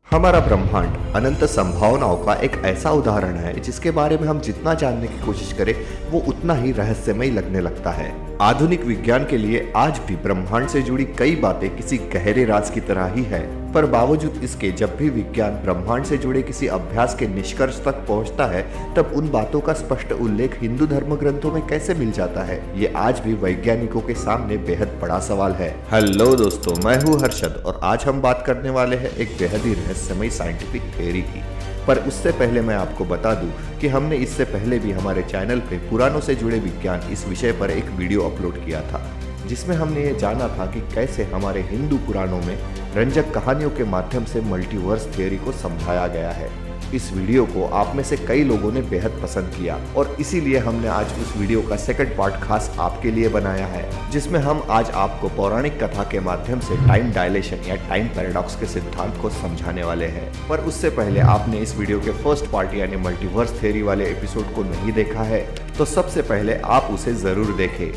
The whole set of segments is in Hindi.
हमारा ब्रह्मांड अनंत संभावनाओं का एक ऐसा उदाहरण है जिसके बारे में हम जितना जानने की कोशिश करें वो उतना ही रहस्यमय लगने लगता है। आधुनिक विज्ञान के लिए आज भी ब्रह्मांड से जुड़ी कई बातें किसी गहरे राज की तरह ही है, पर बावजूद इसके जब भी विज्ञान ब्रह्मांड से जुड़े किसी अभ्यास के निष्कर्ष तक पहुंचता है तब उन बातों का स्पष्ट उल्लेख हिंदू धर्म ग्रंथों में कैसे मिल जाता है, ये आज भी वैज्ञानिकों के सामने बेहद बड़ा सवाल है। हेलो दोस्तों, मैं हूँ हर्षद और आज हम बात करने वाले हैं एक बेहद ही रहस्यमय साइंटिफिक थ्योरी की। पर उससे पहले मैं आपको बता दूं कि हमने इससे पहले भी हमारे चैनल पे पुराणों से जुड़े विज्ञान इस विषय पर एक वीडियो अपलोड किया था, जिसमें हमने ये जाना था कि कैसे हमारे हिंदू पुराणों में रंजक कहानियों के माध्यम से मल्टीवर्स थ्योरी को समझाया गया है। इस वीडियो को आप में से कई लोगों ने बेहद पसंद किया और इसीलिए हमने आज उस वीडियो का सेकंड पार्ट खास आपके लिए बनाया है, जिसमें हम आज आपको पौराणिक कथा के माध्यम से टाइम डायलेशन या टाइम पैराडॉक्स के सिद्धांत को समझाने वाले हैं। पर उससे पहले आपने इस वीडियो के फर्स्ट पार्ट यानी मल्टीवर्स थ्योरी वाले एपिसोड को नहीं देखा है तो सबसे पहले आप उसे जरूर देखें,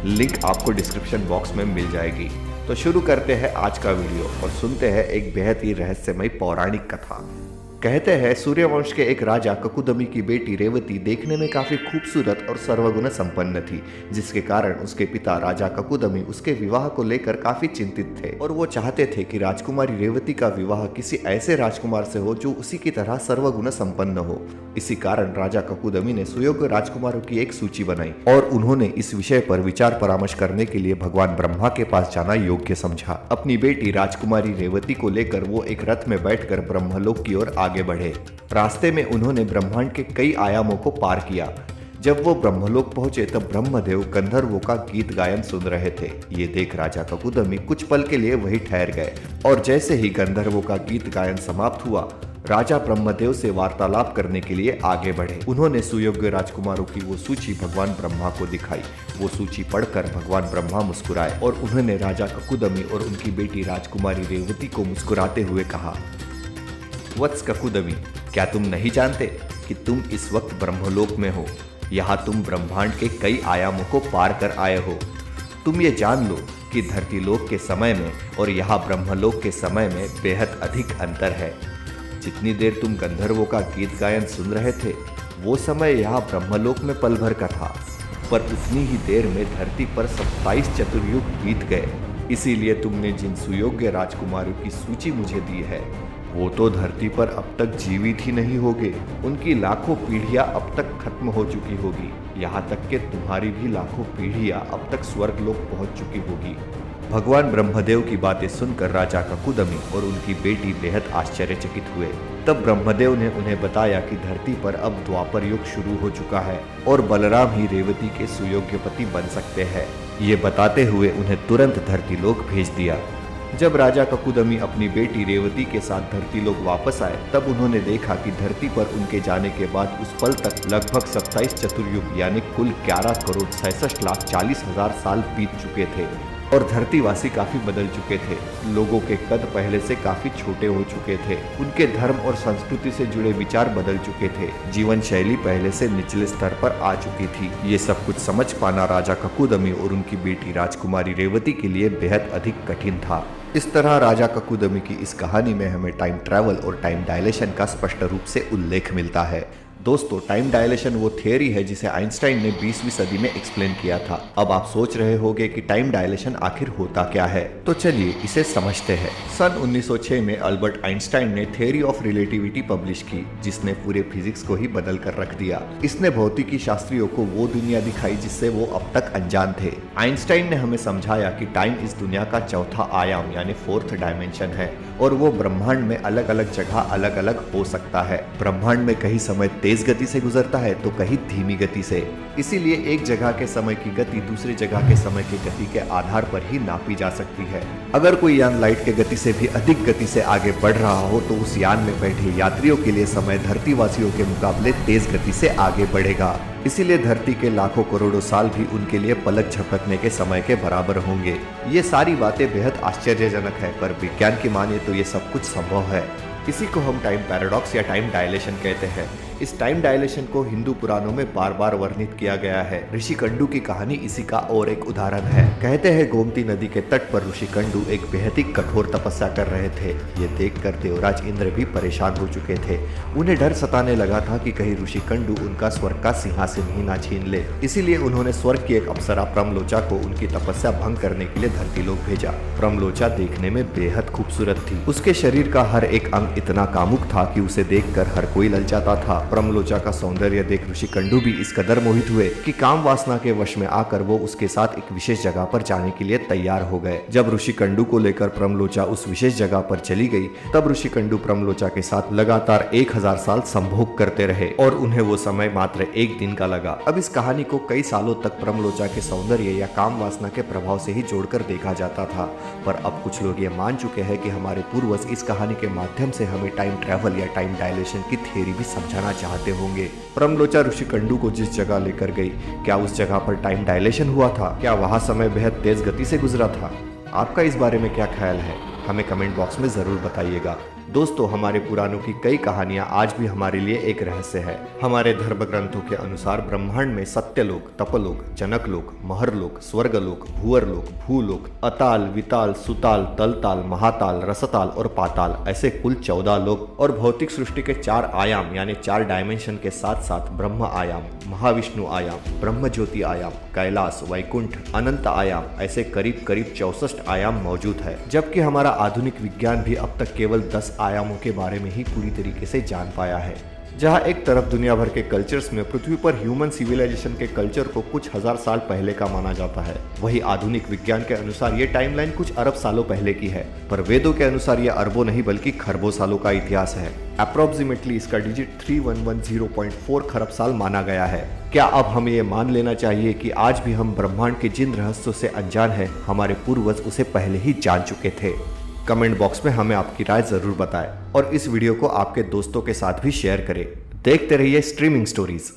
लिंक आपको डिस्क्रिप्शन बॉक्स में मिल जाएगी। तो शुरू करते हैं आज का वीडियो और सुनते हैं एक बेहद ही रहस्यमय पौराणिक कथा। कहते हैं सूर्यवंश के एक राजा ककुदमी की बेटी रेवती देखने में काफी खूबसूरत और सर्वगुण संपन्न थी, जिसके कारण उसके पिता राजा ककुदमी उसके विवाह को लेकर काफी चिंतित थे और वो चाहते थे कि राजकुमारी रेवती का विवाह किसी ऐसे राजकुमार से हो जो उसी की तरह सर्वगुण संपन्न हो। इसी कारण राजा ककुदमी ने सुयोग्य राजकुमारों की एक सूची बनाई और उन्होंने इस विषय पर विचार परामर्श करने के लिए भगवान ब्रह्मा के पास जाना योग्य समझा। अपनी बेटी राजकुमारी रेवती को लेकर वो एक रथ में बैठकर ब्रह्मलोक की ओर आगे बढ़े। रास्ते में उन्होंने ब्रह्मांड के कई आयामों को पार किया। जब वो ब्रह्मलोक पहुंचे तब ब्रह्मदेव गंधर्वों का गीत गायन सुन रहे थे। ये देख राजा ककुदमी कुछ पल के लिए वहीं ठहर गए और जैसे ही गंधर्वों का गीत गायन समाप्त हुआ, राजा ब्रह्मदेव से वार्तालाप करने के लिए आगे बढ़े। उन्होंने सुयोग्य राजकुमारों की वो सूची भगवान ब्रह्मा को दिखाई। वो सूची पढ़कर भगवान ब्रह्मा मुस्कुराए और उन्होंने राजा ककुदमी और उनकी बेटी राजकुमारी रेवती को मुस्कुराते हुए कहा, वत्स ककुदमी, क्या तुम नहीं जानते कि तुम इस वक्त ब्रह्मलोक में हो? यहाँ तुम ब्रह्मांड के कई आयामों को पार कर आए हो। तुम ये जान लो कि धरती लोक के समय में और यहाँ ब्रह्मलोक के समय में बेहद अधिक अंतर है। जितनी देर तुम गंधर्वों का गीत गायन सुन रहे थे वो समय यहाँ ब्रह्मलोक में पल भर का था, पर उतनी ही देर में धरती पर 27 चतुर्युग बीत गए। इसीलिए तुमने जिन सुयोग्य राजकुमारियों की सूची मुझे दी है वो तो धरती पर अब तक जीवित ही नहीं होंगे। उनकी लाखों पीढ़ियां अब तक खत्म हो चुकी होगी। यहाँ तक कि तुम्हारी भी लाखों पीढ़ियां अब तक स्वर्गलोक पहुंच चुकी होगी। भगवान ब्रह्मदेव की बातें सुनकर राजा ककुदमी और उनकी बेटी बेहद आश्चर्यचकित हुए। तब ब्रह्मदेव ने उन्हें बताया कि धरती पर अब द्वापर युग शुरू हो चुका है और बलराम ही रेवती के सुयोग्य पति बन सकते हैं। ये बताते हुए उन्हें तुरंत धरती लोक भेज दिया। जब राजा ककुदमी अपनी बेटी रेवती के साथ धरती लोक वापस आए तब उन्होंने देखा कि धरती पर उनके जाने के बाद उस पल तक लगभग 27 चतुर्युग यानी कुल 11,66,40,000 साल बीत चुके थे और धरतीवासी काफी बदल चुके थे। लोगों के कद पहले से काफी छोटे हो चुके थे। उनके धर्म और संस्कृति से जुड़े विचार बदल चुके थे। जीवन शैली पहले से निचले स्तर पर आ चुकी थी। ये सब कुछ समझ पाना राजा ककुदमी और उनकी बेटी राजकुमारी रेवती के लिए बेहद अधिक कठिन था। इस तरह राजा ककुदमी की इस कहानी में हमें टाइम ट्रैवल और टाइम डायलेशन का स्पष्ट रूप से उल्लेख मिलता है। दोस्तों, टाइम डायलेशन वो थियरी है जिसे आइंस्टाइन ने 20वीं सदी में एक्सप्लेन किया था। अब आप सोच रहे होंगे कि टाइम डायलेशन आखिर होता क्या है, तो चलिए इसे समझते हैं। सन 1906 में अल्बर्ट आइंस्टाइन ने थ्योरी ऑफ रिलेटिविटी पब्लिश की, जिसने पूरे फिजिक्स को ही बदल कर रख दिया। इसने भौतिकी शास्त्रियों को वो दुनिया दिखाई जिससे वो अब तक अनजान थे। आइंस्टाइन ने हमें समझाया कि टाइम इस दुनिया का चौथा आयाम यानी फोर्थ डायमेंशन है और वो ब्रह्मांड में अलग अलग जगह अलग अलग हो सकता है। ब्रह्मांड में कहीं समय तेज गति से गुजरता है तो कहीं धीमी गति से। इसीलिए एक जगह के समय की गति दूसरी जगह के समय की गति के आधार पर ही नापी जा सकती है। अगर कोई यान लाइट के गति से भी अधिक गति से आगे बढ़ रहा हो तो उस यान में बैठे यात्रियों के लिए समय धरतीवासियों के मुकाबले तेज गति से आगे बढ़ेगा। इसीलिए धरती के लाखों करोड़ों साल भी उनके लिए पलक झपकने के समय के बराबर होंगे। ये सारी बातें बेहद आश्चर्यजनक है, पर विज्ञान की माने तो ये सब कुछ संभव है। इसी को हम टाइम पैराडॉक्स या टाइम डायलेशन कहते हैं। इस टाइम डायलेशन को हिंदू पुराणों में बार बार वर्णित किया गया है। ऋषि कंडू की कहानी इसी का और एक उदाहरण है। कहते हैं गोमती नदी के तट पर ऋषि कंडू एक बेहद ही कठोर तपस्या कर रहे थे। ये देखकर देवराज इंद्र भी परेशान हो चुके थे। उन्हें डर सताने लगा था कि कहीं ऋषि कंडू उनका स्वर्ग का सिंहासन ही ना छीन ले। इसीलिए उन्होंने स्वर्ग की एक अप्सरा प्रमलोचा को उनकी तपस्या भंग करने के लिए धरती लोक भेजा। प्रमलोचा देखने में बेहद खूबसूरत थी। उसके शरीर का हर एक अंग इतना कामुक था कि उसे देखकर हर कोई ललचाता था। प्रमलोचा का सौंदर्य देख ऋषि कंडू भी इस कदर मोहित हुए कि काम वासना के वश में आकर वो उसके साथ एक विशेष जगह पर जाने के लिए तैयार हो गए। जब ऋषि कंडू को लेकर प्रमलोचा उस विशेष जगह पर चली गई, तब ऋषि कंडू प्रमलोचा के साथ लगातार 1000 साल संभोग करते रहे और उन्हें वो समय मात्र एक दिन का लगा। अब इस कहानी को कई सालों तक प्रमलोचा के सौंदर्य या काम वासना के प्रभाव से ही जोड़कर देखा जाता था, पर अब कुछ लोग ये मान चुके हैं कि हमारे पूर्वज इस कहानी के माध्यम से हमें टाइम ट्रैवल या टाइम डायलेशन की थ्योरी भी समझाना चाहते होंगे। प्रमलोचा ऋषि कंडू को जिस जगह लेकर गई, क्या उस जगह पर टाइम डायलेशन हुआ था? क्या वहां समय बेहद तेज गति से गुजरा था? आपका इस बारे में क्या ख्याल है? हमें कमेंट बॉक्स में जरूर बताइएगा। दोस्तों, हमारे पुराणों की कई कहानियां आज भी हमारे लिए एक रहस्य है। हमारे धर्म ग्रंथों के अनुसार ब्रह्मांड में सत्यलोक, तपलोक, जनकलोक, महरलोक, स्वर्गलोक, भूअरलोक, भूलोक, अताल, विताल, सुताल, तलताल, महाताल, रसताल और पाताल ऐसे कुल 14 लोक और भौतिक सृष्टि के 4 आयाम यानी 4 डायमेंशन के साथ साथ ब्रह्म आयाम, महाविष्णु आयाम, ब्रह्म ज्योति आयाम, कैलाश, वैकुंठ, अनंत आयाम ऐसे करीब 64 आयाम मौजूद है। जबकि हमारा आधुनिक विज्ञान भी अब तक केवल 10 आयामों के बारे में ही पूरी तरीके से जान पाया है। जहां एक तरफ दुनिया भर के कल्चर्स में पृथ्वी पर ह्यूमन सिविलाइजेशन के कल्चर को कुछ हजार साल पहले का माना जाता है, वही आधुनिक विज्ञान के अनुसार ये टाइमलाइन कुछ अरब सालों पहले की है। पर वेदों के अनुसार ये अरबों नहीं बल्कि खरबों सालों का इतिहास है। अप्रोक्सीमेटली इसका डिजिट 3110.4 खरब साल माना गया है। क्या अब हमें ये मान लेना चाहिए कि आज भी हम ब्रह्मांड के जिन रहस्यों से अनजान हैं, हमारे पूर्वज उसे पहले ही जान चुके थे? कमेंट बॉक्स में हमें आपकी राय जरूर बताएं और इस वीडियो को आपके दोस्तों के साथ भी शेयर करें। देखते रहिए स्ट्रीमिंग स्टोरीज।